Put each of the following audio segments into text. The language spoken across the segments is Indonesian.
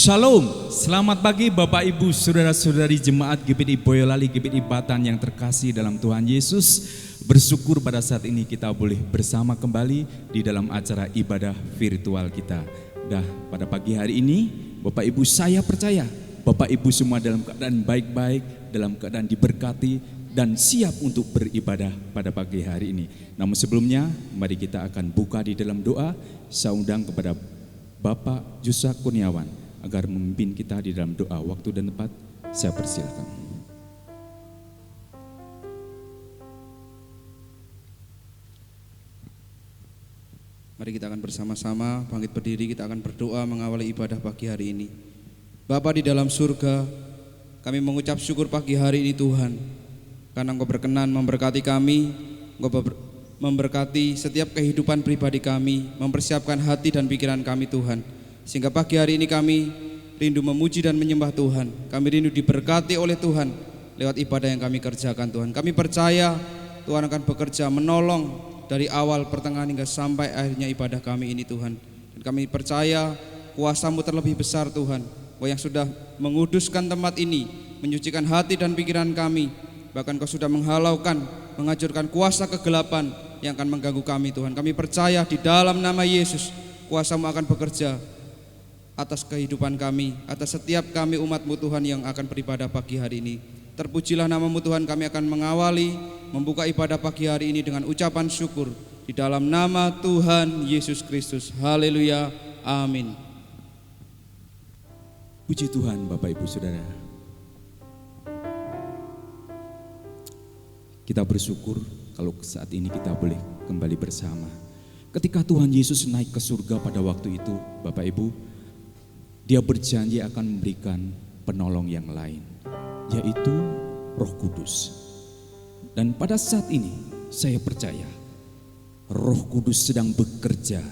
Shalom, selamat pagi Bapak Ibu Saudara-saudari Jemaat GPI Boyolali, GPI Batan yang terkasih dalam Tuhan Yesus. Bersyukur pada saat ini kita boleh bersama kembali di dalam acara ibadah virtual kita. Pada pagi hari ini Bapak Ibu, saya percaya Bapak Ibu semua dalam keadaan baik-baik, dalam keadaan diberkati dan siap untuk beribadah pada pagi hari ini. Namun sebelumnya mari kita akan buka di dalam doa. Saya undang kepada Bapak Yusak Kurniawan agar memimpin kita di dalam doa. Waktu dan tempat saya persilakan. Mari kita akan bersama-sama bangkit berdiri, kita akan berdoa mengawali ibadah pagi hari ini. Bapa di dalam surga, kami mengucap syukur pagi hari ini Tuhan, karena Engkau berkenan memberkati kami, Engkau memberkati setiap kehidupan pribadi kami, mempersiapkan hati dan pikiran kami Tuhan. Sehingga pagi hari ini kami rindu memuji dan menyembah Tuhan. Kami rindu diberkati oleh Tuhan lewat ibadah yang kami kerjakan Tuhan. Kami percaya Tuhan akan bekerja menolong dari awal, pertengahan hingga sampai akhirnya ibadah kami ini Tuhan. Dan kami percaya kuasa-Mu terlebih besar Tuhan, Kau yang sudah menguduskan tempat ini, menyucikan hati dan pikiran kami. Bahkan Kau sudah menghalaukan, menghancurkan kuasa kegelapan yang akan mengganggu kami Tuhan. Kami percaya di dalam nama Yesus kuasa-Mu akan bekerja atas kehidupan kami, atas setiap kami umat-Mu Tuhan yang akan beribadah pagi hari ini. Terpujilah nama-Mu Tuhan, kami akan mengawali, membuka ibadah pagi hari ini dengan ucapan syukur di dalam nama Tuhan Yesus Kristus. Haleluya, amin. Puji Tuhan Bapak Ibu Saudara. Kita bersyukur kalau saat ini kita boleh kembali bersama. Ketika Tuhan Yesus naik ke surga pada waktu itu, Bapak Ibu, Dia berjanji akan memberikan penolong yang lain, yaitu Roh Kudus. Dan pada saat ini saya percaya Roh Kudus sedang bekerja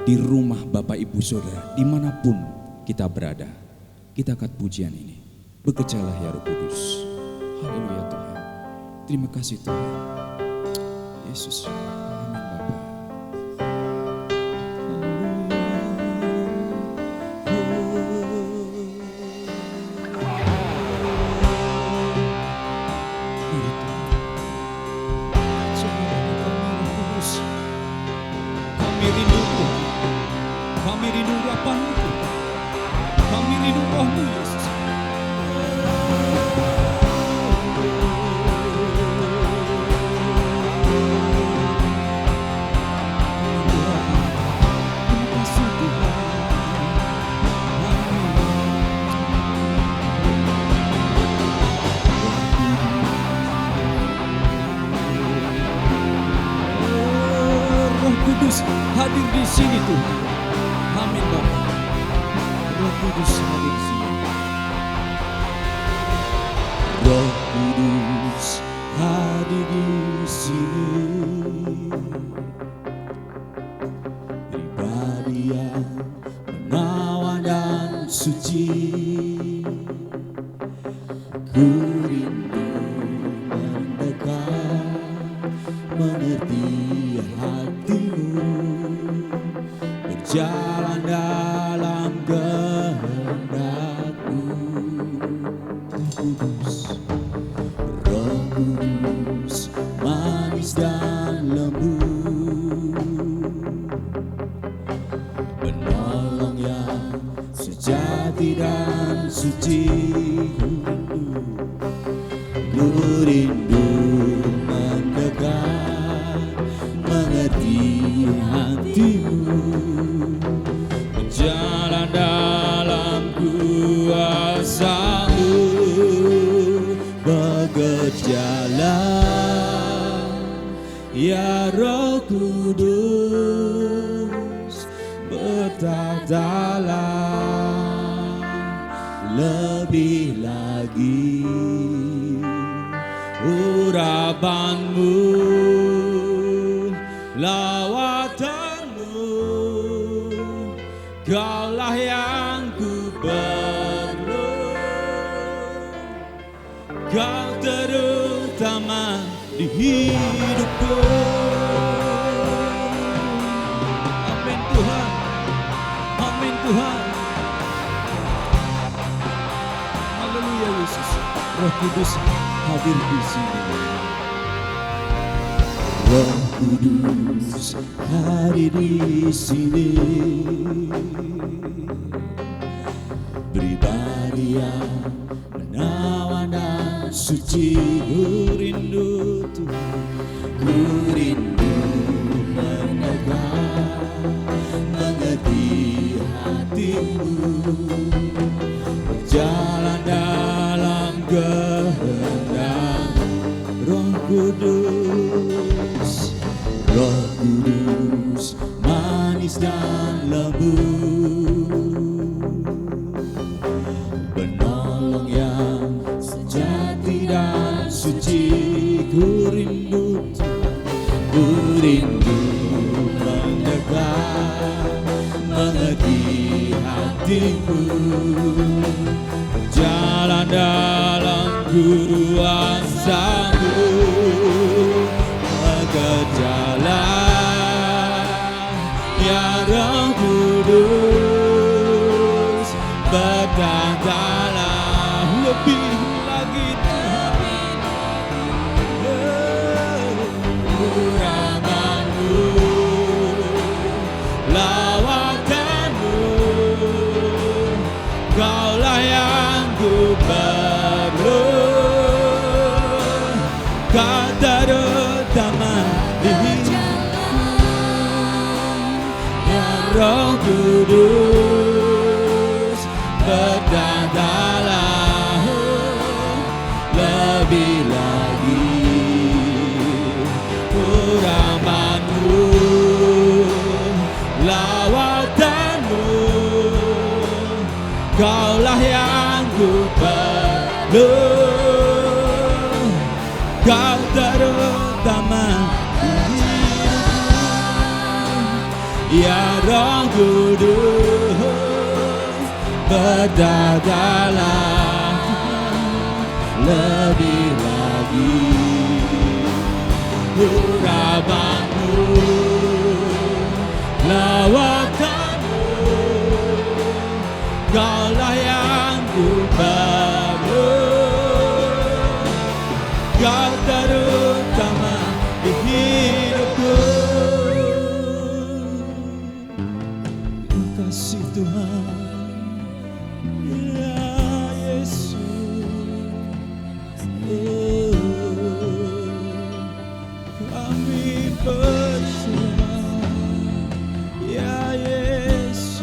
di rumah Bapak Ibu Saudara, dimanapun kita berada. Kita angkat pujian ini. Bekerjalah ya Roh Kudus. Haleluya Tuhan. Terima kasih Tuhan Yesus. Amin Bapak. Hadir di sini Tuhan. Amin Bapak. Roh Kudus hadir di sini. Roh Kudus hadir di sini. Pribadi yang menawan dan suci. Ku rindu mendekat, mengerti hatimu, berjalan dalam kehendak-Mu. Roh Kudus, manis dan lembut, penolong yang sejati dan suci. Ku rindu mendekat, mengerti hatimu, berjalan dalam kuasa-Mu. Bekerjalah ya Roh Kudus, bertatalah lebih lagi urapan-Mu, lawatanmu, Kaulah yang ku perlu. Kau terutama di hidupku. Amin Tuhan, amin Tuhan. Roh Kudus hadir di sini. Roh Kudus hadir di sini. Pribadi yang menawan dan suci, ku rindu Tuhan, ku rindu mendengar, mengerti hatimu, berjalan dalam kehendak Roh Kudus. Roh Kudus manis dan lembut, penolong yang sejati dan suci, ku rindu Tuhan, ku rindu mendekat, mengerti hatimu, berjalan dalam kuasamu, berjalan ya Roh Kudus, berkatalah lebih lagi Tuhan, urapanmu, lawakanmu, Kaulah yang ku perlu, Kau terutama di hidupku, ya Roh Kudus, berkatalah lebih lagi, urapanmu, lawatanmu, Kaulah yang ku perlu, Kau terutama di hidupku, ya Roh Kudus, berkatalah lebih lagi, urapanmu, lawatanmu, Kaulah yang ku perlu, Kau terutama di hidupku. Terima kasih Tuhan, ya Yesus. Kami berserah, ya Yesus.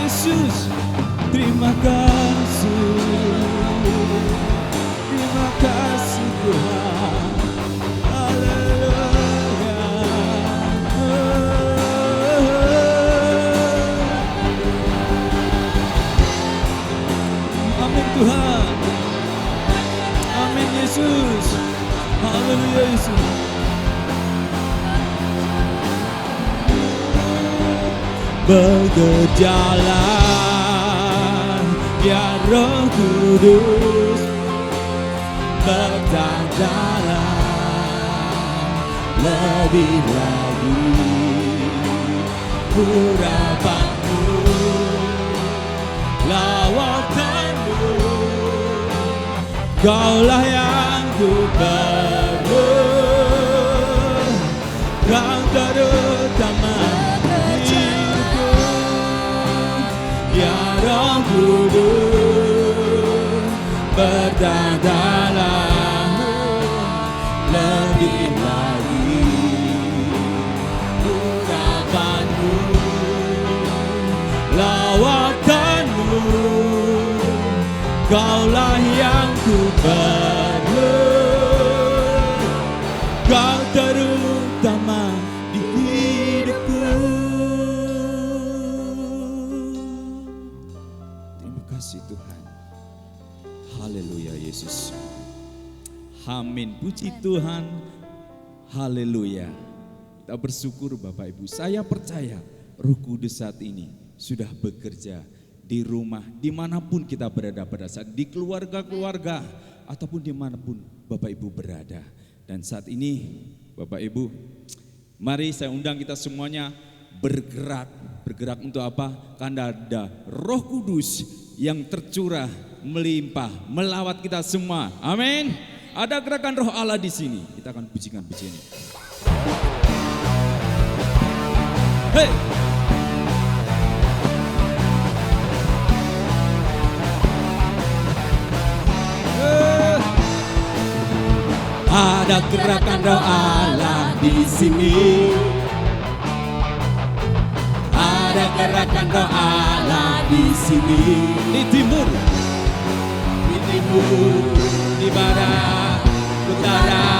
Yesus, terima kasih Tuhan, haleluya. Amin Tuhan, amin Yesus, haleluya Yesus. Berjalan ya Roh Kudus, berjalan lebih lagi, urapanmu, lawatanmu, Kaulah yang ku perlu, Kau terutama ya Roh Kudus, berkatalah lebih lagi, urapanmu, lawatanmu, Kaulah yang ku perlu, Kau terutama di hidupku. Terima kasih Tuhan. Haleluya Yesus. Amin. Puji Tuhan. Haleluya. Kita bersyukur Bapak Ibu. Saya percaya Roh Kudus saat ini sudah bekerja di rumah, dimanapun kita berada pada saat di keluarga-keluarga ataupun dimanapun Bapak Ibu berada. Dan saat ini Bapak Ibu, mari saya undang kita semuanya bergerak untuk apa? Karena ada Roh Kudus yang tercurah, melimpah, melawat kita semua. Amin. Ada gerakan Roh Allah di sini. Kita akan pujikan pujian ini. Hey. Ada gerakan Roh Allah di sini. Ada gerakan Roh Allah di sini. Di timur, di barat, utara,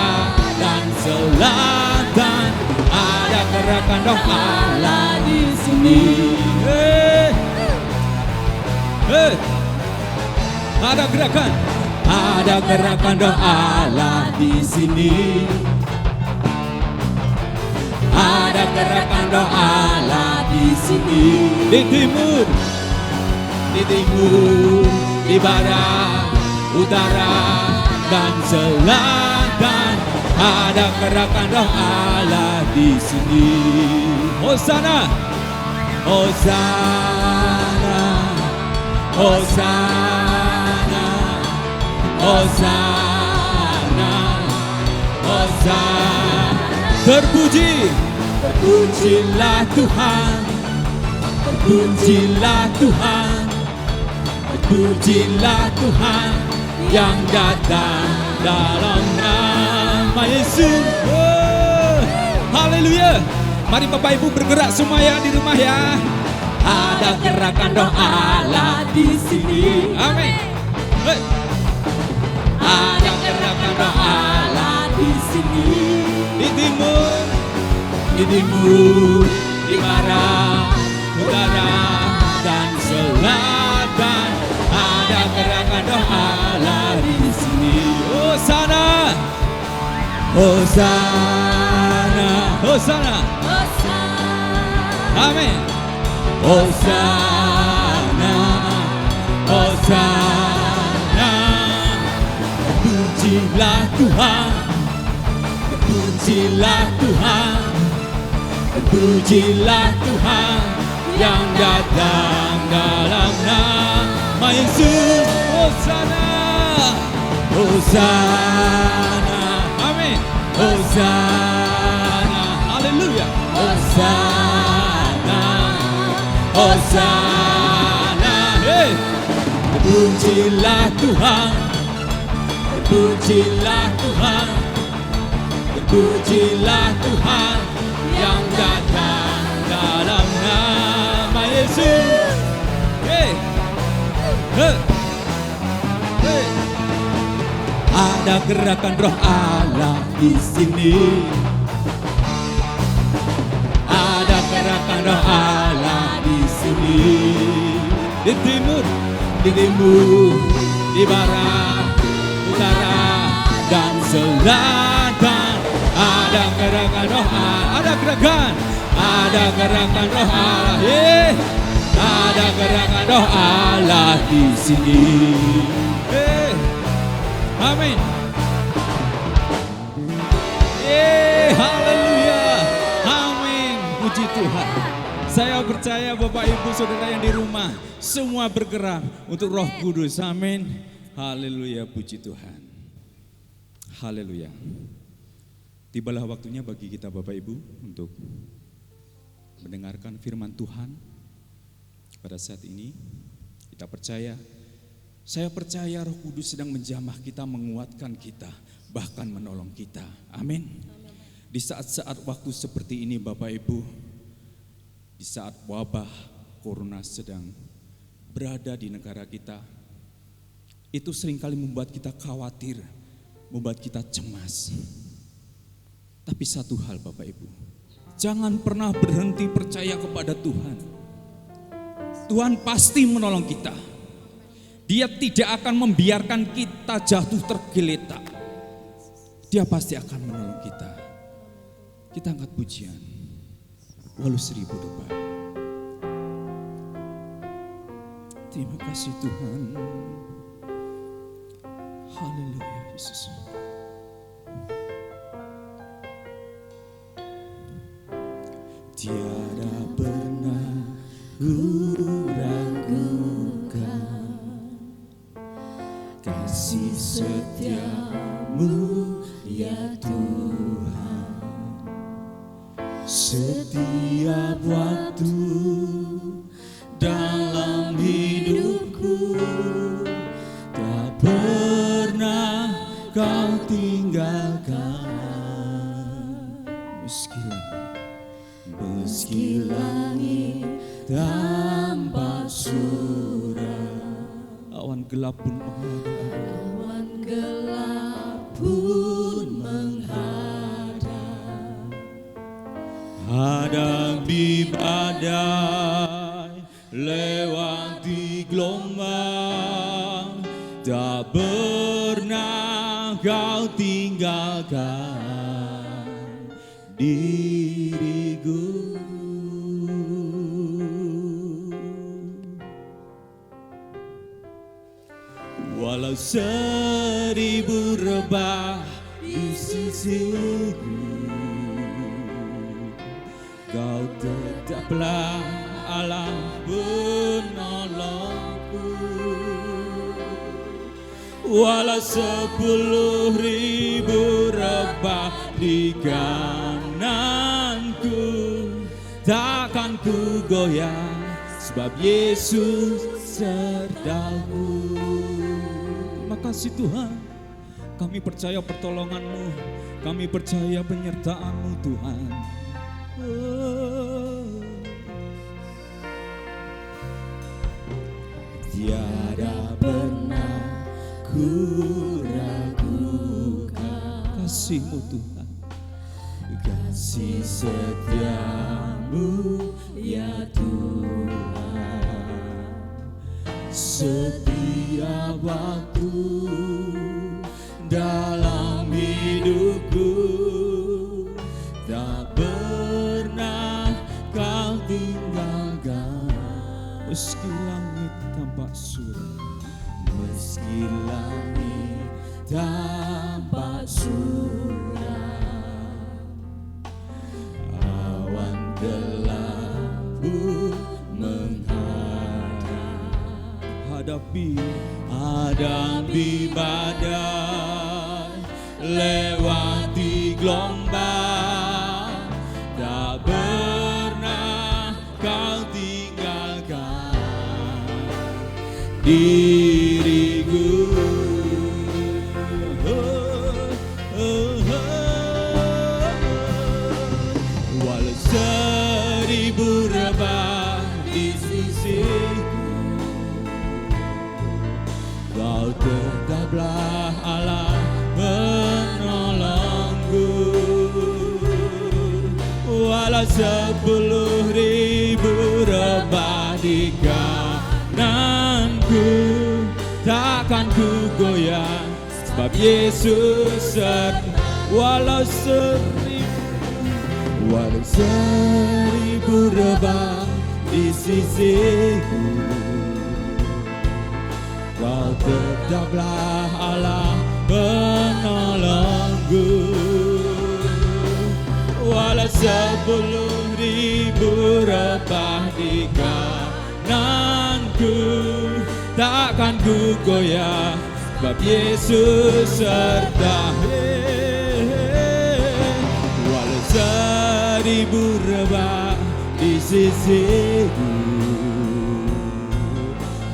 dan selatan. Ada gerakan Roh Allah di sini. Ada gerakan. Ada gerakan Roh Allah di sini. Ada gerakan Roh Allah di sini. Di timur, di barat, utara, dan selatan. Ada gerakan Roh Allah di sini. Hosana, Hosana, Hosana, Hosana, Hosana. Terpujilah Tuhan, terpujilah Tuhan, terpujilah Tuhan yang datang dalam nama Yesus. Haleluya. Mari Bapak Ibu bergerak semua ya di rumah ya. Ada gerakan Roh Allah di sini. Amin. Ada gerakan Roh Allah di sini. Di timur, di barat, utara, dan selatan. Ada gerakan Roh Allah di sini. Hosana, Hosana, Hosana, amin. Hosana, Hosana. Pujilah Tuhan, pujilah Tuhan, pujilah Tuhan yang datang dalam nama Yesus. Hosana, Hosana, amin. Hosana, haleluya. Hosana, Hosana, hey. Pujilah Tuhan, pujilah Tuhan, pujilah Tuhan yang datang dalam nama Yesus. Hey. Hey. Hey. Ada gerakan Roh Allah di sini. Ada gerakan Roh Allah di sini. Di timur, di barat, utara, dan selatan. Ada gerakan Roh Allah. Ada gerakan Roh Allah. Yeah. Ada gerakan Roh Allah di sini. Hey. Amin. Haleluya. Amin. Puji Tuhan. Saya percaya Bapak Ibu Saudara yang di rumah semua bergerak untuk Roh Kudus. Amin. Haleluya. Puji Tuhan. Haleluya. Tibalah waktunya bagi kita Bapak Ibu untuk mendengarkan firman Tuhan. Pada saat ini kita percaya, saya percaya Roh Kudus sedang menjamah kita, menguatkan kita, bahkan menolong kita. Amin. Di saat-saat waktu seperti ini Bapak Ibu, di saat wabah corona sedang berada di negara kita, itu seringkali membuat kita khawatir, membuat kita cemas. Tapi satu hal Bapak Ibu, jangan pernah berhenti percaya kepada Tuhan. Tuhan pasti menolong kita. Dia tidak akan membiarkan kita jatuh tergeletak. Dia pasti akan menolong kita. Kita angkat pujian. Walau 1000 debar. Terima kasih Tuhan. Haleluya Yesus. Tiada pernah ku ragukan kasih setiamu ya Tuhan. Setiap waktu dalam hidupku tak pernah kau tinggalkan. Meski langit tampak suram, awan gelap pun menghadap, hadapi badai, lewati gelombang, tak pernah kau tinggalkan diriku. Walau 1000 rebah di sisiku, kau tetaplah Allah penolongku. Walau 10.000 rebah di kananku, takkan ku goyah, sebab Yesus sertaku. Terima kasih Tuhan, kami percaya pertolongan-Mu, kami percaya penyertaan-Mu Tuhan. Tiada pernah ku ragukan kasih-Mu Tuhan, kasih setiamu ya Tuhan. Setiap waktu dalam hidupku tak pernah kau tinggalkan. Meski langit tampak suram, meski langit tampak suram, awan gelap pun menghadap, hadapi badai, lewati gelombang, tak pernah kau tinggalkan diriku. Walau 1000 rebah di sisiku, kau tetaplah Allah penolongku. Walau 10.000 rebah di kananku, takkan ku goyah, sebab Yesus serta. Walau 1000 rebah di sisiku, kau tetaplah Allah penolongku. Walau 10.000 rebah di kananku, takkan ku goyah, sebab Yesus serta. Walau 1000 rebah di sisiku,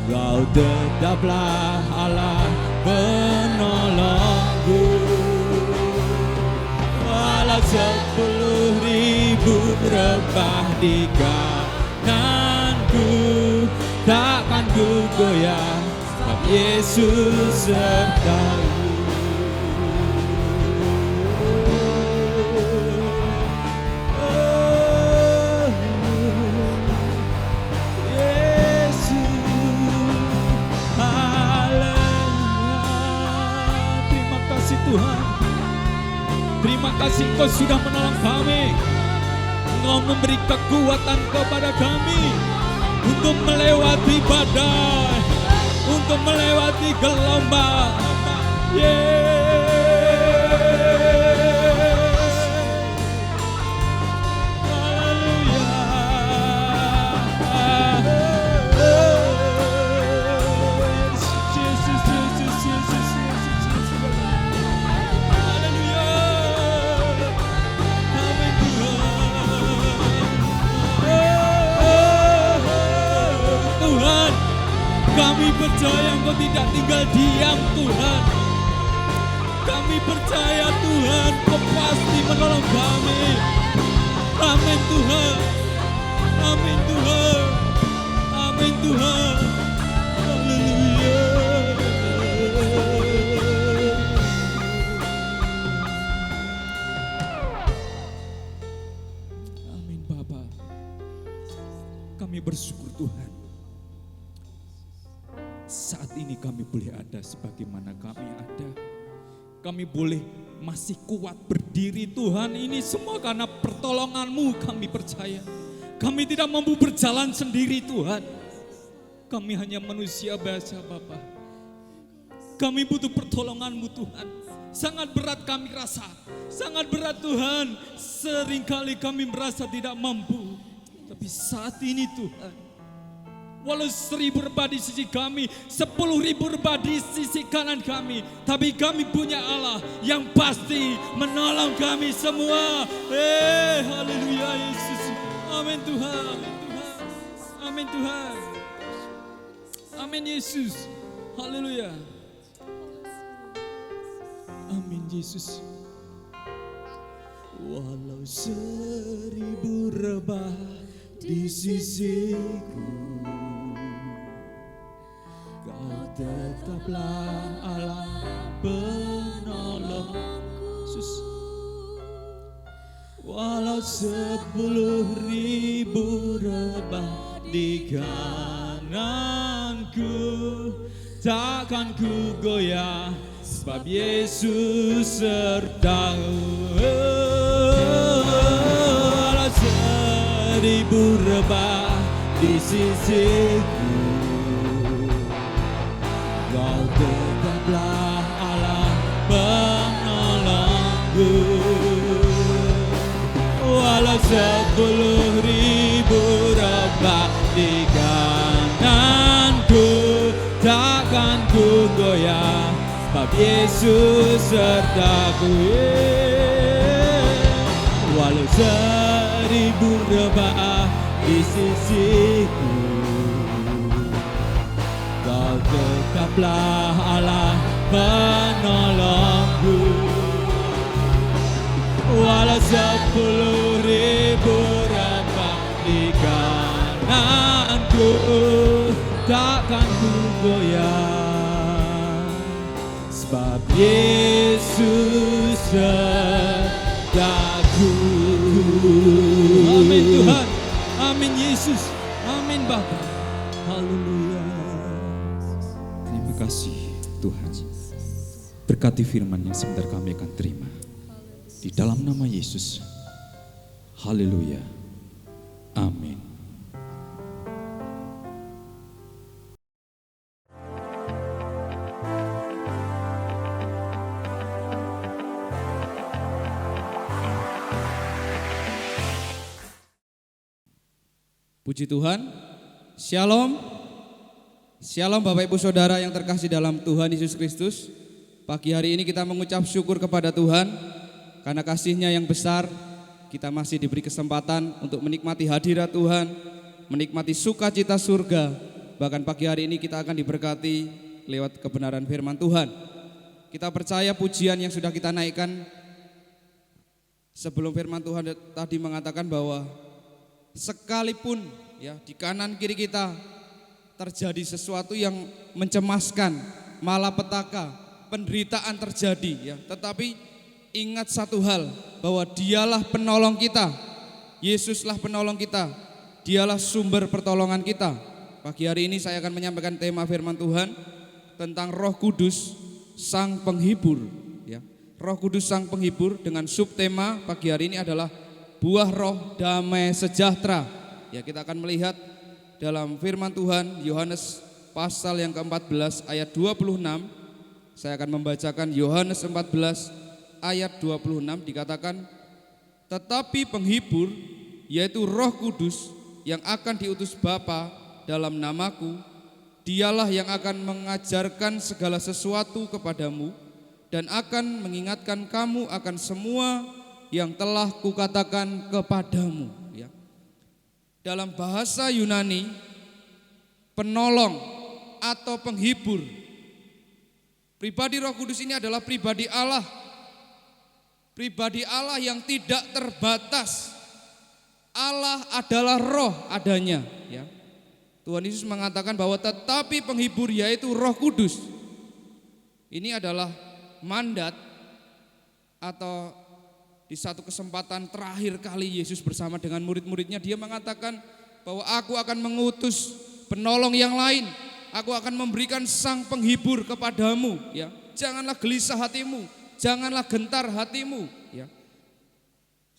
kau tetaplah Allah penolongku. Walau 10.000 rebah di kananku, takkan ku goyah, sebab Yesus sertaku. Tuhan, terima kasih Engkau sudah menolong kami. Engkau memberi kekuatan kepada kami untuk melewati badai, untuk melewati gelombang. Yes. Kami percaya Engkau tidak tinggal diam, Tuhan. Kami percaya Tuhan, Kau pasti menolong kami. Amin Tuhan. Amin Tuhan. Amin Tuhan. Haleluya. Amin Bapa. Kami bersyukur Tuhan. Saat ini kami boleh ada sebagaimana kami ada. Kami boleh masih kuat berdiri Tuhan. Ini semua karena pertolongan-Mu kami percaya. Kami tidak mampu berjalan sendiri Tuhan. Kami hanya manusia biasa Bapa. Kami butuh pertolongan-Mu Tuhan. Sangat berat kami rasa. Sangat berat Tuhan. Seringkali kami merasa tidak mampu. Tapi saat ini Tuhan, walau 1000 rebah di sisi kami, 10.000 rebah di sisi kanan kami, tapi kami punya Allah yang pasti menolong kami semua. Haleluya Yesus. Amin Tuhan. Amin Tuhan. Amin Yesus. Haleluya. Amin Yesus. Walau 1000 rebah di sisiku, Kau tetaplah Allah penolong. Yesus. Walau 10.000 rebah di kananku, takkan ku goyah, sebab Yesus sertaku. Walau 1000 rebah di sisiku, Kau tetaplah Allah penolongku. Walau 10.000 rebah di kananku, takkan ku goyah, sebab Yesus sertaku. Walau 1000 rebah di sisiku, Kau tetaplah Allah penolongku. Walau 10.000 rebah di kananku, takkan ku goyah, sebab Yesus sertaku. Amin Tuhan. Amin Yesus. Amin Bapa. Haleluya. Terima kasih Tuhan. Berkati firman yang sebentar kami akan terima. Di dalam nama Yesus. Haleluya. Amin. Puji Tuhan. Shalom. Shalom Bapak Ibu Saudara yang terkasih dalam Tuhan Yesus Kristus. Pagi hari ini kita mengucap syukur kepada Tuhan karena kasih-Nya yang besar. Kita masih diberi kesempatan untuk menikmati hadirat Tuhan, menikmati sukacita surga. Bahkan pagi hari ini kita akan diberkati lewat kebenaran firman Tuhan. Kita percaya pujian yang sudah kita naikkan sebelum firman Tuhan tadi mengatakan bahwa sekalipun ya di kanan kiri kita terjadi sesuatu yang mencemaskan, malapetaka, penderitaan terjadi ya, tetapi ingat satu hal, bahwa Dialah penolong kita. Yesuslah penolong kita. Dialah sumber pertolongan kita. Pagi hari ini saya akan menyampaikan tema firman Tuhan tentang Roh Kudus Sang Penghibur ya. Roh Kudus Sang Penghibur dengan subtema pagi hari ini adalah buah roh damai sejahtera. Ya, kita akan melihat dalam firman Tuhan Yohanes pasal yang ke-14 ayat 26. Saya akan membacakan Yohanes 14 ayat 26, dikatakan, tetapi penghibur yaitu Roh Kudus yang akan diutus Bapa dalam namaku, dialah yang akan mengajarkan segala sesuatu kepadamu dan akan mengingatkan kamu akan semua yang telah kukatakan kepadamu. Ya. Dalam bahasa Yunani, penolong atau penghibur, pribadi Roh Kudus ini adalah pribadi Allah. Pribadi Allah yang tidak terbatas. Allah adalah roh adanya, ya. Tuhan Yesus mengatakan bahwa tetapi penghibur yaitu Roh Kudus. Ini adalah mandat atau di satu kesempatan terakhir kali Yesus bersama dengan murid-muridnya, dia mengatakan bahwa aku akan mengutus penolong yang lain. Aku akan memberikan sang penghibur kepadamu, ya. Janganlah gelisah hatimu, janganlah gentar hatimu, ya.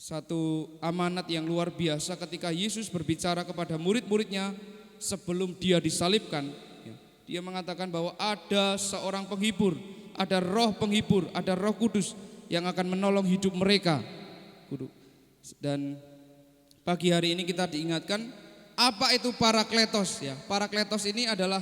Satu amanat yang luar biasa ketika Yesus berbicara kepada murid-muridnya sebelum dia disalibkan, ya. Dia mengatakan bahwa ada seorang penghibur, ada roh penghibur, ada Roh Kudus yang akan menolong hidup mereka. Dan pagi hari ini kita diingatkan apa itu parakletos, ya. Parakletos ini adalah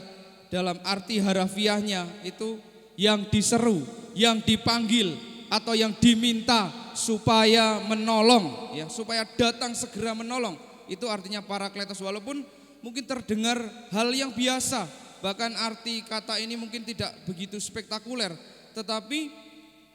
dalam arti harafiahnya itu yang diseru, yang dipanggil atau yang diminta supaya menolong, ya, supaya datang segera menolong. Itu artinya parakletos, walaupun mungkin terdengar hal yang biasa, bahkan arti kata ini mungkin tidak begitu spektakuler, tetapi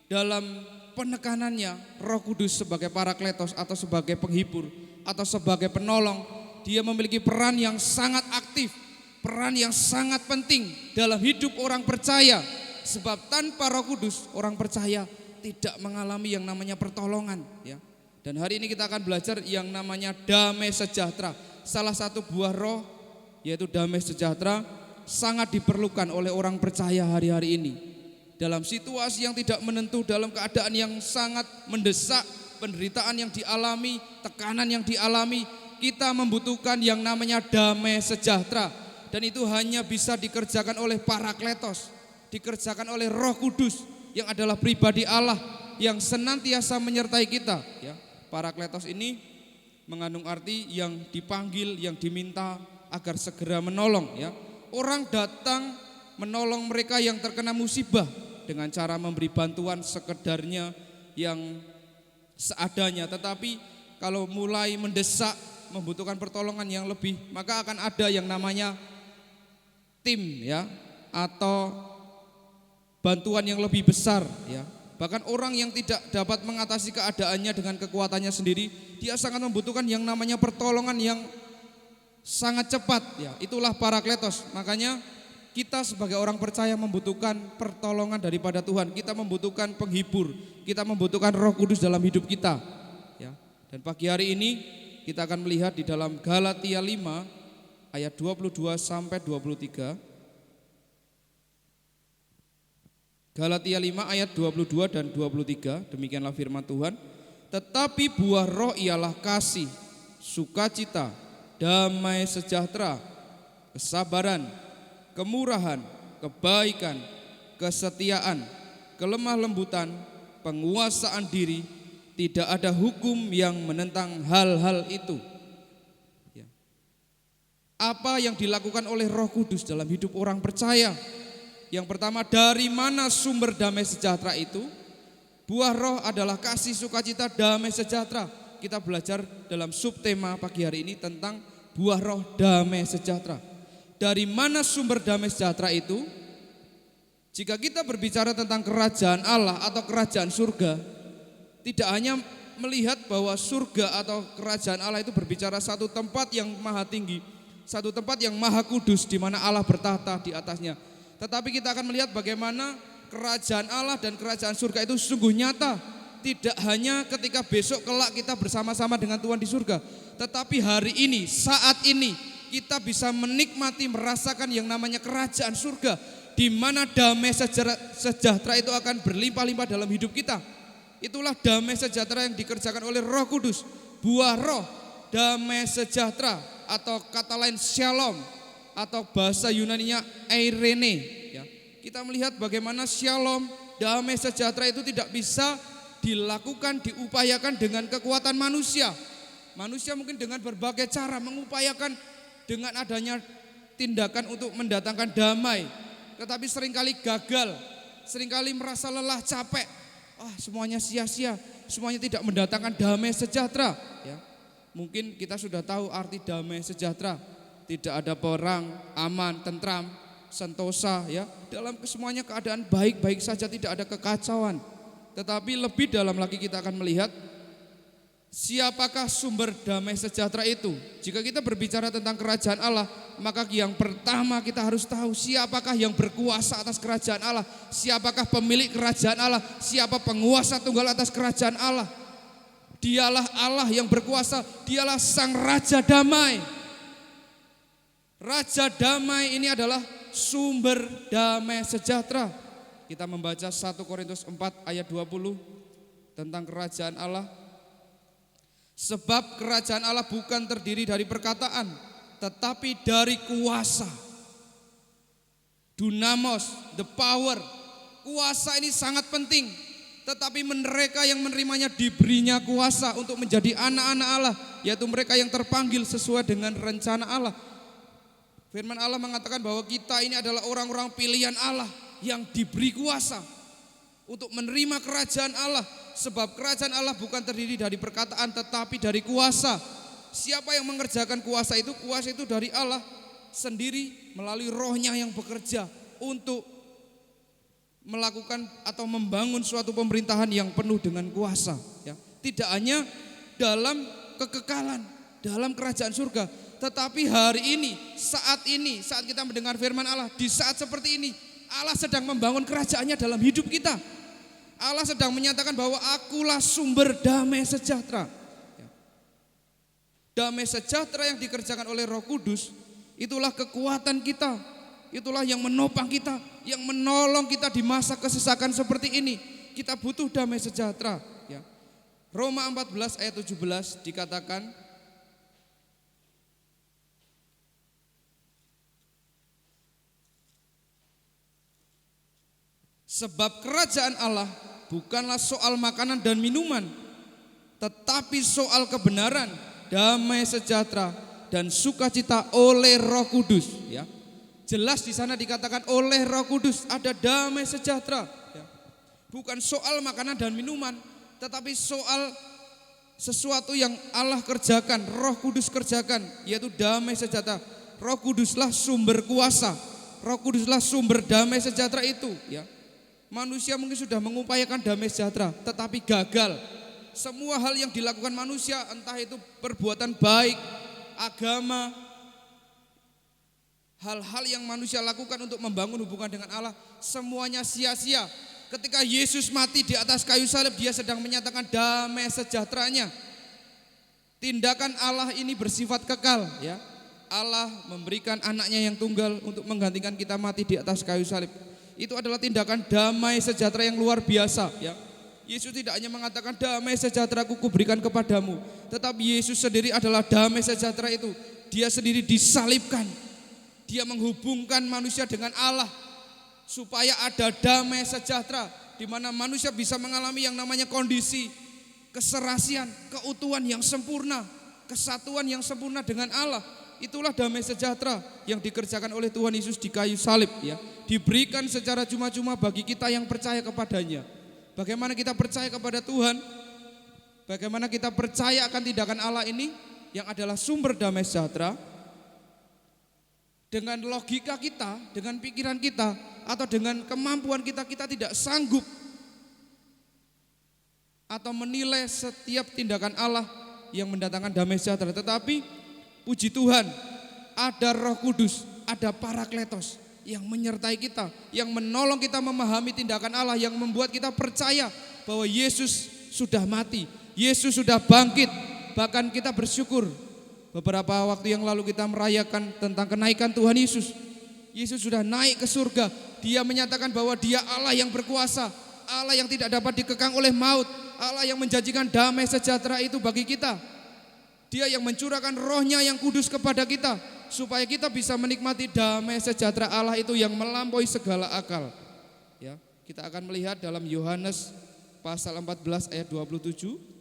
dalam penekanannya Roh Kudus sebagai parakletos atau sebagai penghibur atau sebagai penolong, dia memiliki peran yang sangat aktif, peran yang sangat penting dalam hidup orang percaya. Sebab tanpa Roh Kudus orang percaya tidak mengalami yang namanya pertolongan, ya. Dan hari ini kita akan belajar yang namanya damai sejahtera. Salah satu buah roh yaitu damai sejahtera sangat diperlukan oleh orang percaya hari-hari ini. Dalam situasi yang tidak menentu, dalam keadaan yang sangat mendesak, penderitaan yang dialami, tekanan yang dialami, kita membutuhkan yang namanya damai sejahtera. Dan itu hanya bisa dikerjakan oleh parakletos, dikerjakan oleh Roh Kudus yang adalah pribadi Allah yang senantiasa menyertai kita, ya. Parakletos ini mengandung arti yang dipanggil, yang diminta agar segera menolong, ya. Orang datang menolong mereka yang terkena musibah dengan cara memberi bantuan sekedarnya yang seadanya, tetapi kalau mulai mendesak, membutuhkan pertolongan yang lebih, maka akan ada yang namanya tim, ya, atau bantuan yang lebih besar, ya. Bahkan orang yang tidak dapat mengatasi keadaannya dengan kekuatannya sendiri, dia sangat membutuhkan yang namanya pertolongan yang sangat cepat, ya. Itulah parakletos. Makanya kita sebagai orang percaya membutuhkan pertolongan daripada Tuhan. Kita membutuhkan penghibur, kita membutuhkan Roh Kudus dalam hidup kita, ya. Dan pagi hari ini kita akan melihat di dalam Galatia 5 ayat 22 sampai 23. Galatia 5 ayat 22 dan 23, demikianlah firman Tuhan. Tetapi buah roh ialah kasih, sukacita, damai sejahtera, kesabaran, kemurahan, kebaikan, kesetiaan, kelemah lembutan, penguasaan diri. Tidak ada hukum yang menentang hal-hal itu. Ya. Apa yang dilakukan oleh Roh Kudus dalam hidup orang percaya? Yang pertama, dari mana sumber damai sejahtera itu? Buah roh adalah kasih, sukacita, damai sejahtera. Kita belajar dalam subtema pagi hari ini tentang buah roh damai sejahtera. Dari mana sumber damai sejahtera itu? Jika kita berbicara tentang kerajaan Allah atau kerajaan surga, tidak hanya melihat bahwa surga atau kerajaan Allah itu berbicara satu tempat yang maha tinggi, satu tempat yang maha kudus di mana Allah bertahta di atasnya. Tetapi kita akan melihat bagaimana kerajaan Allah dan kerajaan surga itu sungguh nyata. Tidak hanya ketika besok kelak kita bersama-sama dengan Tuhan di surga, tetapi hari ini, saat ini kita bisa menikmati, merasakan yang namanya kerajaan surga, di mana damai sejahtera itu akan berlimpah-limpah dalam hidup kita. Itulah damai sejahtera yang dikerjakan oleh Roh Kudus. Buah roh damai sejahtera atau kata lain shalom. atau bahasa Yunaninya eirene ya. Kita melihat bagaimana shalom, damai sejahtera itu tidak bisa dilakukan, diupayakan dengan kekuatan manusia. Manusia mungkin dengan berbagai cara mengupayakan dengan adanya tindakan untuk mendatangkan damai, tetapi seringkali gagal, seringkali merasa lelah, capek. Semuanya sia-sia, semuanya tidak mendatangkan damai sejahtera ya. Mungkin kita sudah tahu arti damai sejahtera. Tidak ada perang, aman, tentram, sentosa ya. Dalam semuanya keadaan baik-baik saja, tidak ada kekacauan. Tetapi lebih dalam lagi kita akan melihat siapakah sumber damai sejahtera itu. Jika kita berbicara tentang kerajaan Allah, maka yang pertama kita harus tahu siapakah yang berkuasa atas kerajaan Allah, siapakah pemilik kerajaan Allah, siapa penguasa tunggal atas kerajaan Allah. Dialah Allah yang berkuasa, dialah sang Raja Damai. Raja Damai ini adalah sumber damai sejahtera. Kita membaca 1 Korintus 4 ayat 20 tentang kerajaan Allah. Sebab kerajaan Allah bukan terdiri dari perkataan, tetapi dari kuasa. Dunamos, the power. Kuasa ini sangat penting. Tetapi mereka yang menerimanya diberinya kuasa untuk menjadi anak-anak Allah, yaitu mereka yang terpanggil sesuai dengan rencana Allah. Firman Allah mengatakan bahwa kita ini adalah orang-orang pilihan Allah yang diberi kuasa untuk menerima kerajaan Allah. Sebab kerajaan Allah bukan terdiri dari perkataan tetapi dari kuasa. Siapa yang mengerjakan kuasa itu? Kuasa itu dari Allah sendiri melalui Roh-Nya yang bekerja untuk melakukan atau membangun suatu pemerintahan yang penuh dengan kuasa ya. Tidak hanya dalam kekekalan, dalam kerajaan surga, tetapi hari ini, saat kita mendengar firman Allah, di saat seperti ini, Allah sedang membangun kerajaannya dalam hidup kita. Allah sedang menyatakan bahwa akulah sumber damai sejahtera. Damai sejahtera yang dikerjakan oleh Roh Kudus, itulah kekuatan kita, itulah yang menopang kita, yang menolong kita di masa kesesakan seperti ini. Kita butuh damai sejahtera. Ya. Roma 14 ayat 17 dikatakan, sebab kerajaan Allah bukanlah soal makanan dan minuman, tetapi soal kebenaran, damai sejahtera, dan sukacita oleh Roh Kudus. Ya. Jelas di sana dikatakan oleh Roh Kudus ada damai sejahtera. Ya. Bukan soal makanan dan minuman, tetapi soal sesuatu yang Allah kerjakan, Roh Kudus kerjakan, yaitu damai sejahtera. Roh Kuduslah sumber kuasa, Roh Kuduslah sumber damai sejahtera itu. Ya. Manusia mungkin sudah mengupayakan damai sejahtera, tetapi gagal. Semua hal yang dilakukan manusia, entah itu perbuatan baik, agama, hal-hal yang manusia lakukan untuk membangun hubungan dengan Allah, semuanya sia-sia. Ketika Yesus mati di atas kayu salib, dia sedang menyatakan damai sejahteranya. Tindakan Allah ini bersifat kekal, ya. Allah memberikan anaknya yang tunggal untuk menggantikan kita mati di atas kayu salib. Itu adalah tindakan damai sejahtera yang luar biasa, ya. Yesus tidak hanya mengatakan damai sejahtera ku berikan kepadamu, tetapi Yesus sendiri adalah damai sejahtera itu. Dia sendiri disalibkan. Dia menghubungkan manusia dengan Allah supaya ada damai sejahtera di mana manusia bisa mengalami yang namanya kondisi keserasian, keutuhan yang sempurna, kesatuan yang sempurna dengan Allah. Itulah damai sejahtera yang dikerjakan oleh Tuhan Yesus di kayu salib, ya. Diberikan secara cuma-cuma bagi kita yang percaya kepadanya. Bagaimana kita percaya kepada Tuhan? Bagaimana kita percaya akan tindakan Allah ini yang adalah sumber damai sejahtera? Dengan logika kita, dengan pikiran kita, atau dengan kemampuan kita, kita tidak sanggup atau menilai setiap tindakan Allah yang mendatangkan damai sejahtera. Tetapi puji Tuhan, ada Roh Kudus, ada Parakletos yang menyertai kita, yang menolong kita memahami tindakan Allah, yang membuat kita percaya bahwa Yesus sudah mati, Yesus sudah bangkit. Bahkan kita bersyukur, beberapa waktu yang lalu kita merayakan tentang kenaikan Tuhan Yesus. Yesus sudah naik ke surga. Dia menyatakan bahwa dia Allah yang berkuasa, Allah yang tidak dapat dikekang oleh maut, Allah yang menjanjikan damai sejahtera itu bagi kita. Dia yang mencurahkan Roh-Nya yang kudus kepada kita supaya kita bisa menikmati damai sejahtera Allah itu yang melampaui segala akal. Ya, kita akan melihat dalam Yohanes pasal 14 ayat 27.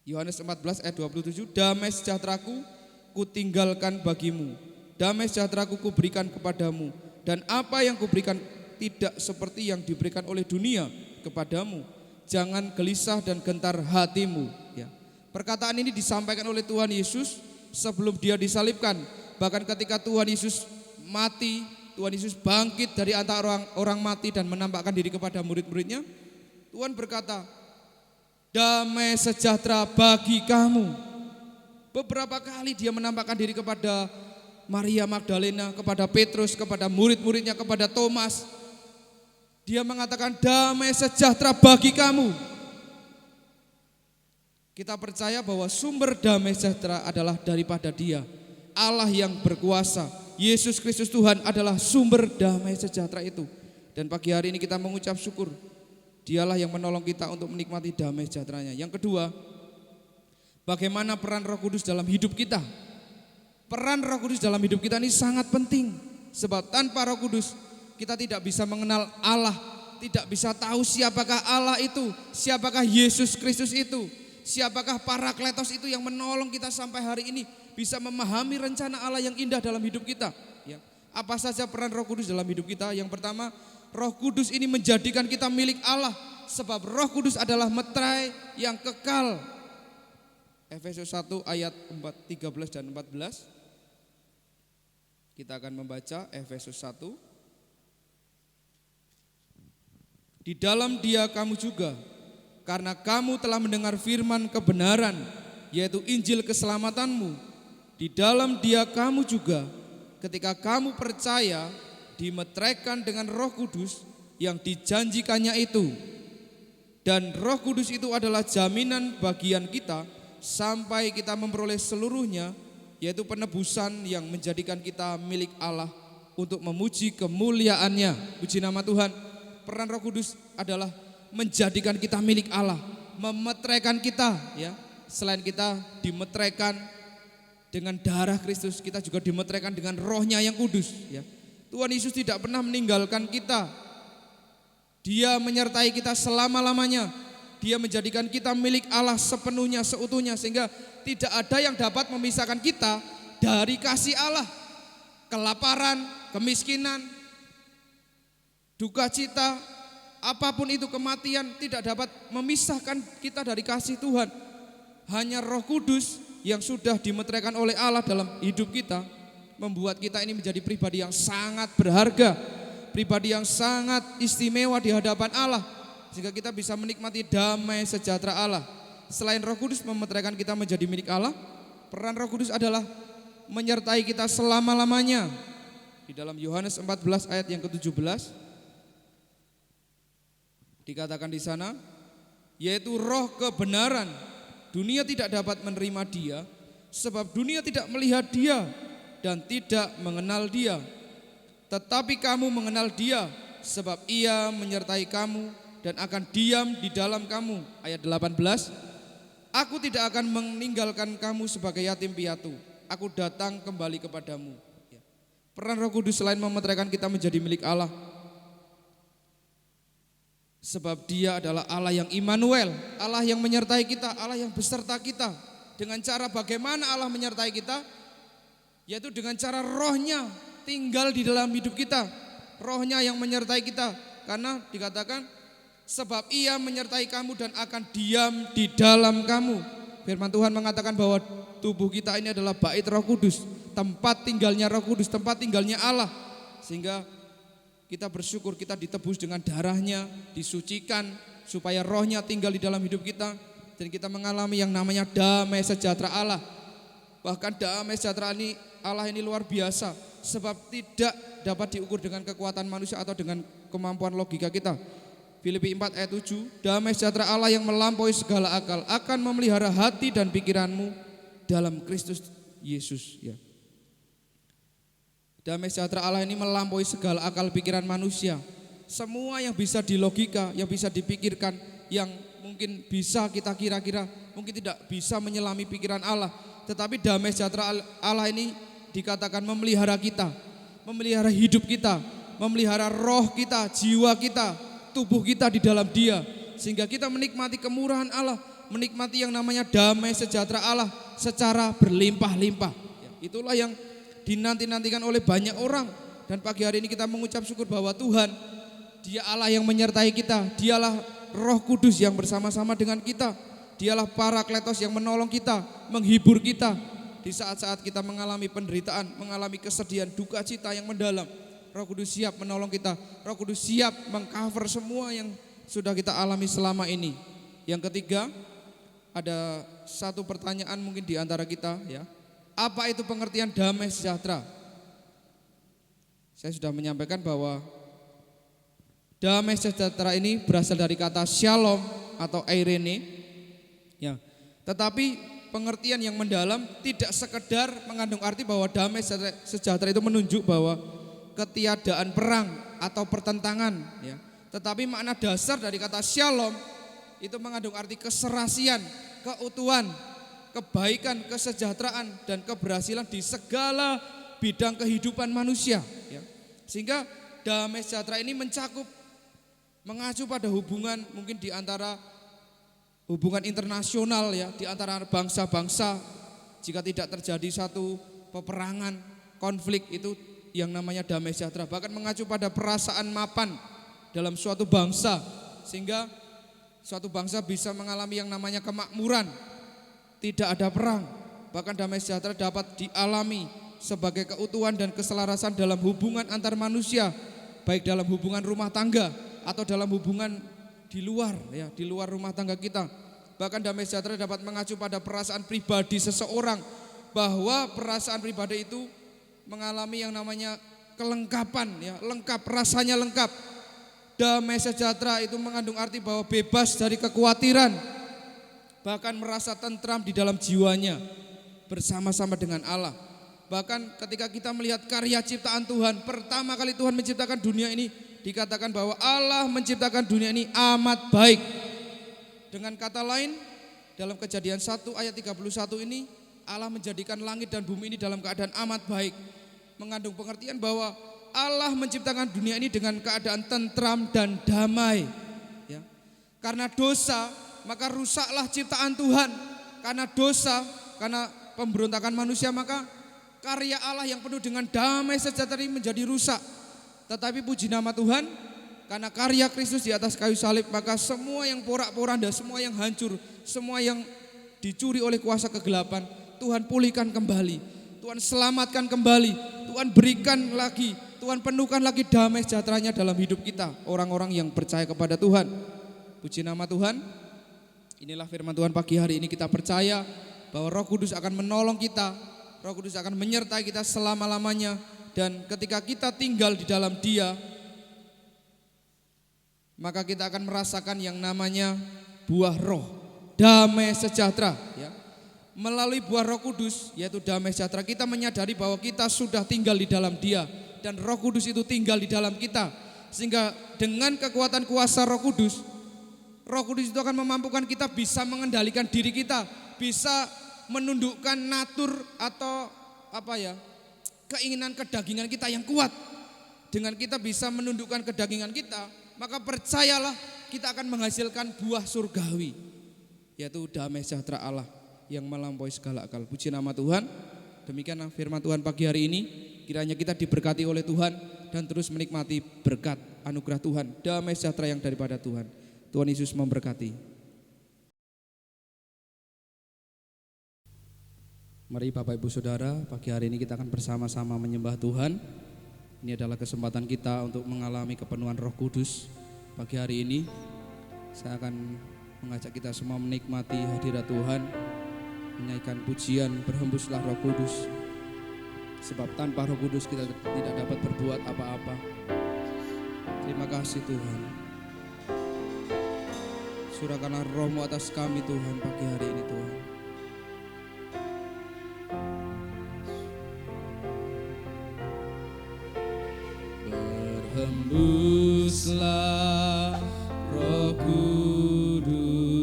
Yohanes 14 ayat 27, damai sejahteraku kutinggalkan bagimu, damai sejahteraku kuberikan kepadamu, dan apa yang kuberikan tidak seperti yang diberikan oleh dunia kepadamu. Jangan gelisah dan gentar hatimu. Ya. Perkataan ini disampaikan oleh Tuhan Yesus sebelum dia disalibkan. Bahkan ketika Tuhan Yesus mati, Tuhan Yesus bangkit dari antara orang mati dan menampakkan diri kepada murid-muridnya, Tuhan berkata, damai sejahtera bagi kamu. Beberapa kali dia menampakkan diri kepada Maria Magdalena, kepada Petrus, kepada murid-muridnya, kepada Thomas. Dia mengatakan damai sejahtera bagi kamu. Kita percaya bahwa sumber damai sejahtera adalah daripada Dia, Allah yang berkuasa. Yesus Kristus Tuhan adalah sumber damai sejahtera itu. Dan pagi hari ini kita mengucap syukur, Dialah yang menolong kita untuk menikmati damai sejahteranya. Yang kedua, bagaimana peran Roh Kudus dalam hidup kita? Peran Roh Kudus dalam hidup kita ini sangat penting. Sebab tanpa Roh Kudus kita tidak bisa mengenal Allah, tidak bisa tahu siapakah Allah itu, siapakah Yesus Kristus itu, siapakah Parakletos itu yang menolong kita sampai hari ini bisa memahami rencana Allah yang indah dalam hidup kita. Ya. Apa saja peran Roh Kudus dalam hidup kita? Yang pertama, Roh Kudus ini menjadikan kita milik Allah, sebab Roh Kudus adalah meterai yang kekal. Efesus 1 ayat 13 dan 14. Kita akan membaca Efesus 1. Di dalam Dia kamu juga, karena kamu telah mendengar firman kebenaran, yaitu Injil keselamatanmu. Di dalam Dia kamu juga, ketika kamu percaya, dimeteraikan dengan Roh Kudus yang dijanjikannya itu. Dan Roh Kudus itu adalah jaminan bagian kita sampai kita memperoleh seluruhnya, yaitu penebusan yang menjadikan kita milik Allah untuk memuji kemuliaannya. Puji nama Tuhan. Peran Roh Kudus adalah menjadikan kita milik Allah, memeteraikan kita, ya. Selain kita dimeteraikan dengan darah Kristus, kita juga dimeteraikan dengan Roh-Nya yang kudus, ya. Tuhan Yesus tidak pernah meninggalkan kita. Dia menyertai kita selama-lamanya. Dia menjadikan kita milik Allah sepenuhnya, seutuhnya, sehingga tidak ada yang dapat memisahkan kita dari kasih Allah. Kelaparan, kemiskinan, duka cita, apapun itu, kematian, tidak dapat memisahkan kita dari kasih Tuhan. Hanya Roh Kudus yang sudah dimeteraikan oleh Allah dalam hidup kita membuat kita ini menjadi pribadi yang sangat berharga, pribadi yang sangat istimewa di hadapan Allah, sehingga kita bisa menikmati damai sejahtera Allah. Selain Roh Kudus memeteraikan kita menjadi milik Allah, peran Roh Kudus adalah menyertai kita selama-lamanya. Di dalam Yohanes 14 ayat yang ke-17 dikatakan di sana, yaitu Roh kebenaran. Dunia tidak dapat menerima Dia, sebab dunia tidak melihat Dia dan tidak mengenal Dia. Tetapi kamu mengenal Dia, sebab Ia menyertai kamu dan akan diam di dalam kamu. Ayat 18, aku tidak akan meninggalkan kamu sebagai yatim piatu, aku datang kembali kepadamu. Peran Roh Kudus selain memeteraikan kita menjadi milik Allah, sebab Dia adalah Allah yang Immanuel, Allah yang menyertai kita, Allah yang beserta kita. Dengan cara bagaimana Allah menyertai kita? Yaitu dengan cara Roh-Nya tinggal di dalam hidup kita. Roh-Nya yang menyertai kita. Karena dikatakan, sebab Ia menyertai kamu dan akan diam di dalam kamu. Firman Tuhan mengatakan bahwa tubuh kita ini adalah bait Roh Kudus, tempat tinggalnya Roh Kudus, tempat tinggalnya Allah. Sehingga kita bersyukur kita ditebus dengan darah-Nya, disucikan supaya Roh-Nya tinggal di dalam hidup kita, dan kita mengalami yang namanya damai sejahtera Allah. Bahkan damai sejahtera ini Allah ini luar biasa, sebab tidak dapat diukur dengan kekuatan manusia atau dengan kemampuan logika kita. Filipi 4 ayat 7, damai sejahtera Allah yang melampaui segala akal akan memelihara hati dan pikiranmu dalam Kristus Yesus, ya. Damai sejahtera Allah ini melampaui segala akal pikiran manusia. Semua yang bisa dilogika, yang bisa dipikirkan, yang mungkin bisa kita kira-kira mungkin tidak bisa menyelami pikiran Allah. Tetapi damai sejahtera Allah ini dikatakan memelihara kita, memelihara hidup kita, memelihara roh kita, jiwa kita, tubuh kita di dalam Dia. Sehingga kita menikmati kemurahan Allah, menikmati yang namanya damai sejahtera Allah secara berlimpah-limpah. Itulah yang dinanti-nantikan oleh banyak orang. Dan pagi hari ini kita mengucap syukur bahwa Tuhan, Dia Allah yang menyertai kita, Dialah Roh Kudus yang bersama-sama dengan kita, Dialah Parakletos yang menolong kita, menghibur kita di saat-saat kita mengalami penderitaan, mengalami kesedihan, duka cita yang mendalam. Roh Kudus siap menolong kita, Roh Kudus siap mengcover semua yang sudah kita alami selama ini. Yang ketiga, ada satu pertanyaan mungkin di antara kita, ya. Apa itu pengertian damai sejahtera? Saya sudah menyampaikan bahwa damai sejahtera ini berasal dari kata shalom atau eirene, ya. Tetapi pengertian yang mendalam tidak sekedar mengandung arti bahwa damai sejahtera itu menunjuk bahwa ketiadaan perang atau pertentangan, ya. Tetapi makna dasar dari kata shalom itu mengandung arti keserasian, keutuhan, kebaikan, kesejahteraan, dan keberhasilan di segala bidang kehidupan manusia, ya. Sehingga damai sejahtera ini mengacu pada hubungan mungkin di antara hubungan internasional, ya, di antara bangsa-bangsa. Jika tidak terjadi satu peperangan, konflik, itu yang namanya damai sejahtera. Bahkan mengacu pada perasaan mapan dalam suatu bangsa, sehingga suatu bangsa bisa mengalami yang namanya kemakmuran, tidak ada perang. Bahkan damai sejahtera dapat dialami sebagai keutuhan dan keselarasan dalam hubungan antar manusia, baik dalam hubungan rumah tangga atau dalam hubungan di luar, ya, di luar rumah tangga kita. Bahkan damai sejahtera dapat mengacu pada perasaan pribadi seseorang, bahwa perasaan pribadi itu mengalami yang namanya kelengkapan, ya, lengkap, rasanya lengkap. Damai sejahtera itu mengandung arti bahwa bebas dari kekhawatiran, bahkan merasa tentram di dalam jiwanya bersama-sama dengan Allah. Bahkan ketika kita melihat karya ciptaan Tuhan, pertama kali Tuhan menciptakan dunia ini, dikatakan bahwa Allah menciptakan dunia ini amat baik. Dengan kata lain, dalam Kejadian 1 ayat 31 ini, Allah menjadikan langit dan bumi ini dalam keadaan amat baik. Mengandung pengertian bahwa Allah menciptakan dunia ini dengan keadaan tentram dan damai, ya. Karena dosa, maka rusaklah ciptaan Tuhan. Karena dosa, karena pemberontakan manusia, maka karya Allah yang penuh dengan damai sejahtera ini menjadi rusak. Tetapi puji nama Tuhan, karena karya Kristus di atas kayu salib, maka semua yang porak-poranda, semua yang hancur, semua yang dicuri oleh kuasa kegelapan, Tuhan pulihkan kembali, Tuhan selamatkan kembali, Tuhan berikan lagi, Tuhan penuhkan lagi damai sejahteranya dalam hidup kita, orang-orang yang percaya kepada Tuhan. Puji nama Tuhan. Inilah firman Tuhan pagi hari ini. Kita percaya bahwa Roh Kudus akan menolong kita, Roh Kudus akan menyertai kita selama-lamanya. Dan ketika kita tinggal di dalam Dia, maka kita akan merasakan yang namanya buah roh, damai sejahtera, ya. Melalui buah Roh Kudus, yaitu damai sejahtera, kita menyadari bahwa kita sudah tinggal di dalam Dia, dan Roh Kudus itu tinggal di dalam kita. Sehingga dengan kekuatan kuasa Roh Kudus itu akan memampukan kita bisa mengendalikan diri kita, bisa menundukkan natur atau keinginan kedagingan kita yang kuat. Dengan kita bisa menundukkan kedagingan kita, maka percayalah kita akan menghasilkan buah surgawi, yaitu damai sejahtera Allah yang melampaui segala akal. Puji nama Tuhan. Demikian firman Tuhan pagi hari ini. Kiranya kita diberkati oleh Tuhan dan terus menikmati berkat anugerah Tuhan, damai sejahtera yang daripada Tuhan. Tuhan Yesus memberkati. Mari Bapak Ibu Saudara, pagi hari ini kita akan bersama-sama menyembah Tuhan. Ini adalah kesempatan kita untuk mengalami kepenuhan Roh Kudus. Pagi hari ini saya akan mengajak kita semua menikmati hadirat Tuhan, menyanyikan pujian, berhembuslah Roh Kudus. Sebab tanpa Roh Kudus kita tidak dapat berbuat apa-apa. Terima kasih Tuhan. Surahkanlah Roh-Mu atas kami Tuhan pagi hari ini Tuhan. Berhembuslah Roh Kudus.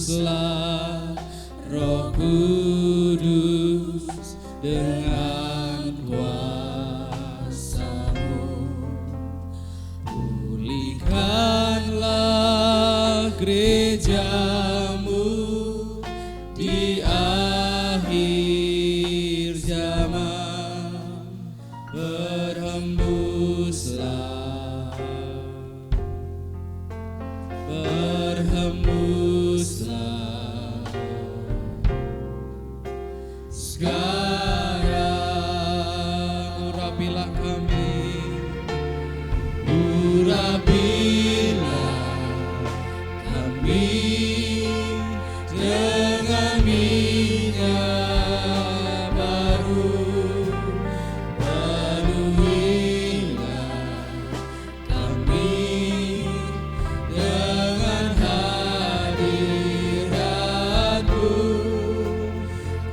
Berhembuslah Roh Kudus dengan kuasa-Mu. Pulihkanlah gereja-Mu di akhir zaman. Berhembuslah, berhembuslah sekarang. Urapilah kami, urapilah kami dengan minyak baru. Penuhilah kami dengan hadirat-Mu.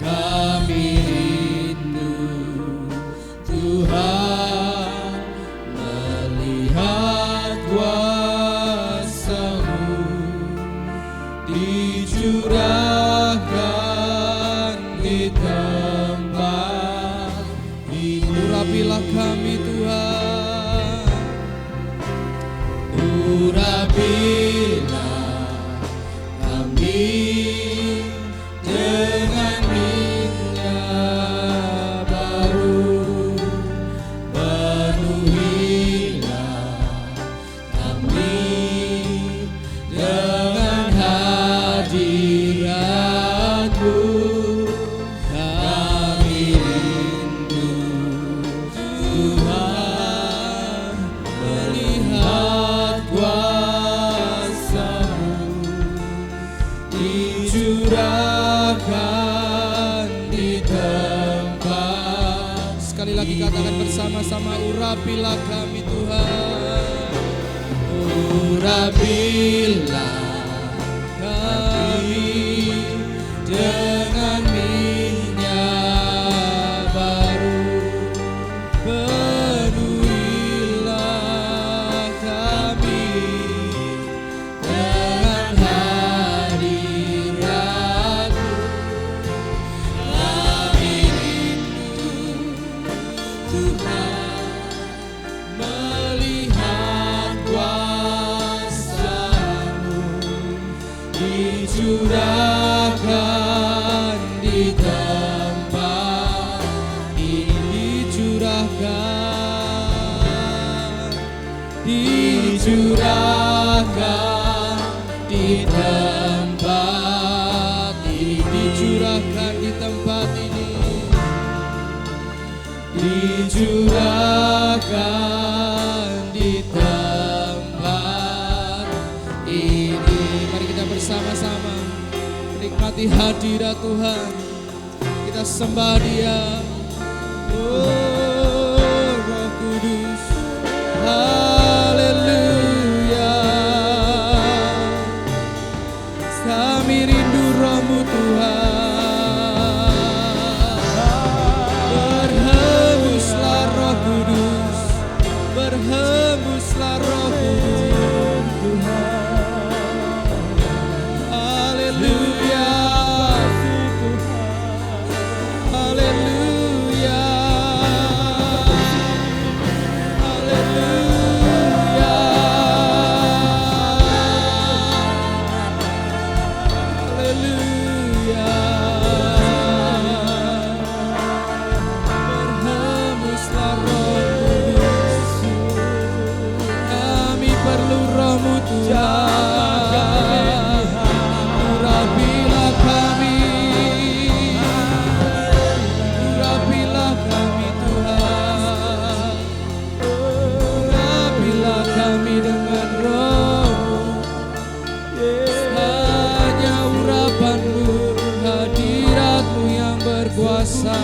Kami rindu Tuhan melihat kuasa-Mu dicurahkan di tempat ini. Urapilah kami Tuhan, urapilah kami dengan minyak baru. Penuhilah kami dengan hadirat-Mu. Kami rindu Tuhan melihat kuasa-Mu dicurahkan di tempat. Sekali lagi katakan bersama-sama, urapilah kami Tuhan, urapilah kami dengan minyak baru. Penuhilah kami dengan hadirat-Mu. Kami rindu Tuhan melihat kuasa-Mu dicurahkan di tempat ini. Dicurahkan di tempat ini. Dicurahkan di tempat ini. Dicurahkan di tempat ini. Mari kita bersama-sama menikmati hadirat Tuhan. Kita sembah Dia. Oh Roh Kudus, haleluya. Kami rindu Roh-Mu Tuhan. Berhembuslah Roh Kudus, berhembuslah Roh Kudus Tuhan. Haleluya, haleluya, haleluya, haleluya. Berhembuslah Roh Kudus, kami perlu Roh-Mu Tuhan. Urapilah kami, urapilah kami Tuhan. Urapilah kami dengan Roh-Mu. Hanya urapan-Mu, hadirat-Mu yang berkuasa,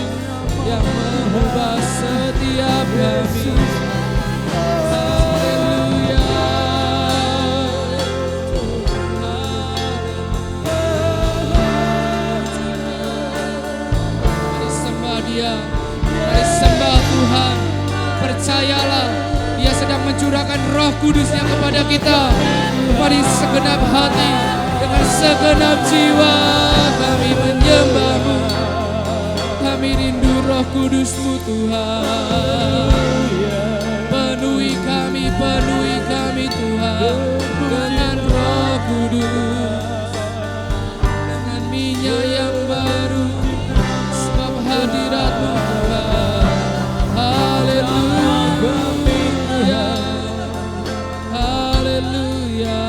yang mengubah setiap kami. Haleluya. Mari sembah Dia, mari sembah Tuhan. Percayalah, Dia sedang mencurahkan Roh Kudus-Nya kepada kita. Mari segenap hati Dengan segenap jiwa kami menyembah-Mu. Kami rindu Roh Kudus-Mu Tuhan. Penuhi kami Tuhan dengan Roh Kudus, dengan minyak yang baru, sebab hadirat-Mu Tuhan. Haleluya, haleluya, haleluya.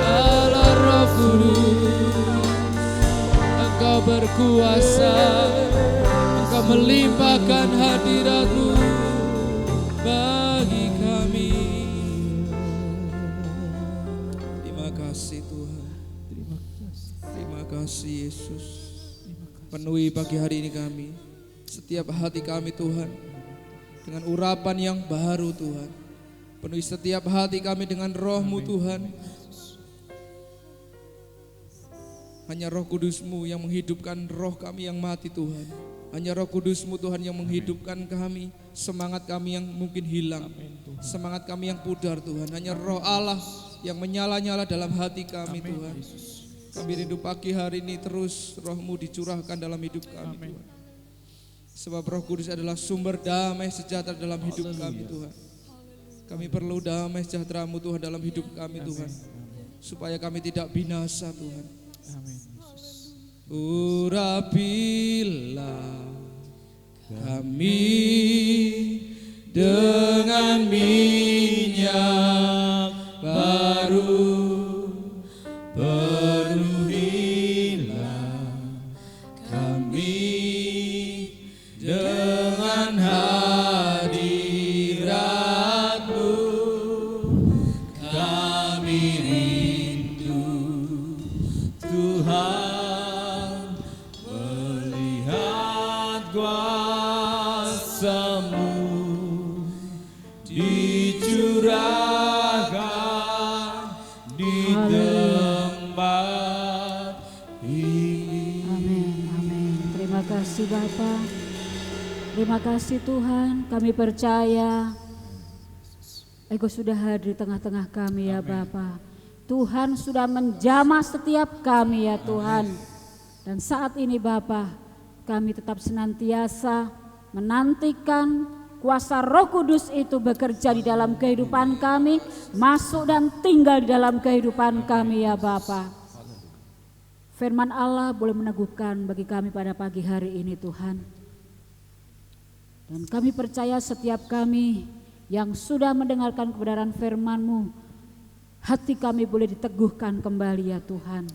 Allah Roh Kudus, Engkau berkuasa, Engkau melimpahkan hadirat-Mu bagi kami. Terima kasih Tuhan. Terima kasih Yesus. Penuhi pagi hari ini kami, setiap hati kami Tuhan, dengan urapan yang baru Tuhan. Penuhi setiap hati kami dengan Roh-Mu Tuhan. Hanya Roh Kudus-Mu yang menghidupkan roh kami yang mati Tuhan. Hanya Roh Kudus-Mu Tuhan yang menghidupkan kami, semangat kami yang mungkin hilang, semangat kami yang pudar Tuhan. Hanya Roh Allah yang menyala-nyala dalam hati kami Tuhan. Kami rindu pagi hari ini terus Roh-Mu dicurahkan dalam hidup kami Tuhan. Sebab Roh Kudus adalah sumber damai sejahtera dalam hidup kami Tuhan. Kami perlu damai sejahtera-Mu Tuhan dalam hidup kami Tuhan, supaya kami tidak binasa Tuhan. Urapilah kami dengan minyak baru, penuhilah kami dengan hadirat-Mu. Kami rindu Tuhan melihat kuasa-Mu dicurahkan di tempat ini. Amin, amin. Terima kasih Bapa. Terima kasih Tuhan, kami percaya Engkau sudah hadir di tengah-tengah kami ya Bapa. Tuhan sudah menjamah setiap kami ya Tuhan. Dan saat ini Bapa, kami tetap senantiasa menantikan kuasa Roh Kudus itu bekerja di dalam kehidupan kami, masuk dan tinggal di dalam kehidupan kami ya Bapa. Firman Allah boleh meneguhkan bagi kami pada pagi hari ini Tuhan. Dan kami percaya setiap kami yang sudah mendengarkan kebenaran firman-Mu, hati kami boleh diteguhkan kembali ya Tuhan.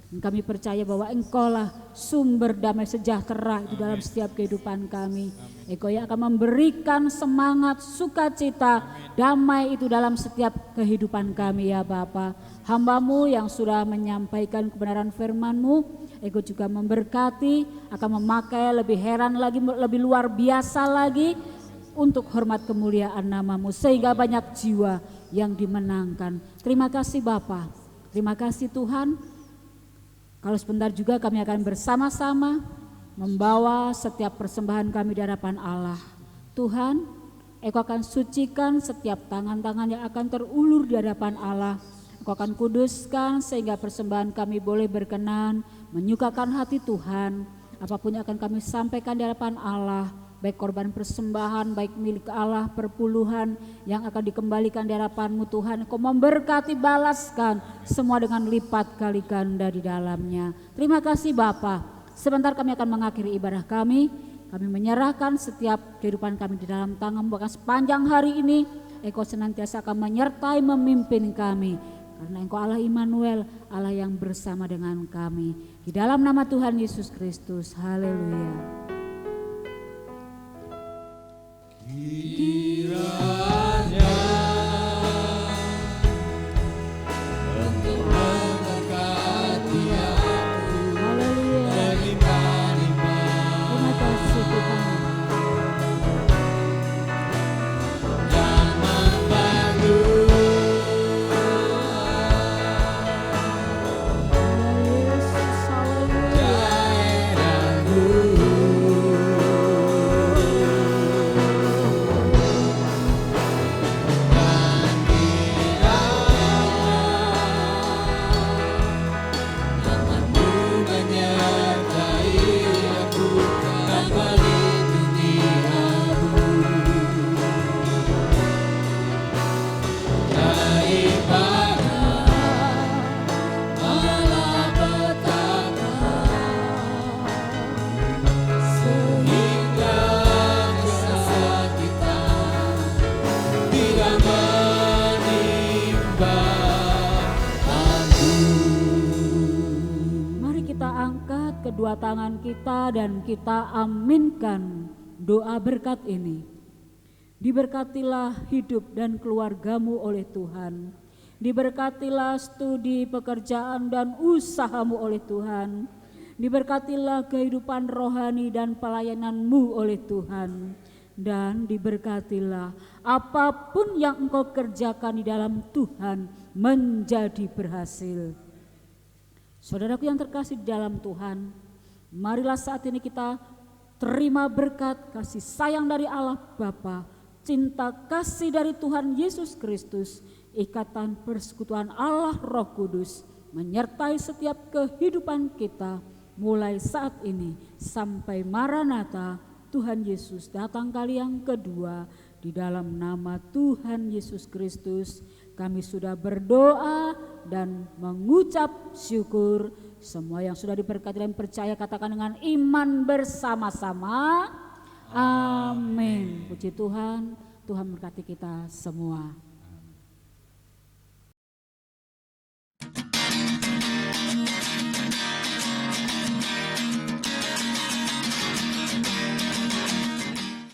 Dan kami percaya bahwa Engkau-lah sumber damai sejahtera itu dalam setiap kehidupan kami. Engkau yang akan memberikan semangat, sukacita, damai itu dalam setiap kehidupan kami ya Bapa. Hamba-Mu yang sudah menyampaikan kebenaran firman-Mu, Engkau juga memberkati, akan memakai lebih heran lagi, lebih luar biasa lagi untuk hormat kemuliaan nama-Mu, sehingga banyak jiwa yang dimenangkan. Terima kasih Bapa, terima kasih Tuhan. Kalau sebentar juga kami akan bersama-sama membawa setiap persembahan kami di hadapan Allah. Tuhan, Engkau akan sucikan setiap tangan-tangan yang akan terulur di hadapan Allah. Engkau akan kuduskan sehingga persembahan kami boleh berkenan, menyukakan hati Tuhan. Apapun yang akan kami sampaikan di hadapan Allah, baik korban persembahan, baik milik Allah, perpuluhan yang akan dikembalikan di hadapan-Mu Tuhan. Engkau memberkati, balaskan semua dengan lipat kali ganda di dalamnya. Terima kasih Bapa. Sebentar kami akan mengakhiri ibadah kami. Kami menyerahkan setiap kehidupan kami di dalam tangan-Mu. Bahkan sepanjang hari ini Engkau senantiasa akan menyertai, memimpin kami. Karena Engkau Allah Immanuel, Allah yang bersama dengan kami. Di dalam nama Tuhan Yesus Kristus, haleluya. Kiranya Engkau mengangkati aku, Haleluya. berlimpah-limpah. Terima kasih Tuhan. Zaman baru, Yesus, haleluya. daerahku kedua tangan kita dan kita aminkan doa berkat ini. Diberkatilah hidup dan keluargamu oleh Tuhan. Diberkatilah studi, pekerjaan dan usahamu oleh Tuhan. Diberkatilah kehidupan rohani dan pelayananmu oleh Tuhan. Dan diberkatilah apapun yang engkau kerjakan di dalam Tuhan menjadi berhasil. Saudaraku yang terkasih di dalam Tuhan, marilah saat ini kita terima berkat kasih sayang dari Allah Bapa, cinta kasih dari Tuhan Yesus Kristus, ikatan persekutuan Allah Roh Kudus menyertai setiap kehidupan kita mulai saat ini sampai Maranatha Tuhan Yesus datang kali yang kedua. Di dalam nama Tuhan Yesus Kristus kami sudah berdoa dan mengucap syukur. Semua yang sudah diberkati dan percaya katakan dengan iman bersama-sama. Amin. Puji Tuhan, Tuhan memberkati kita semua.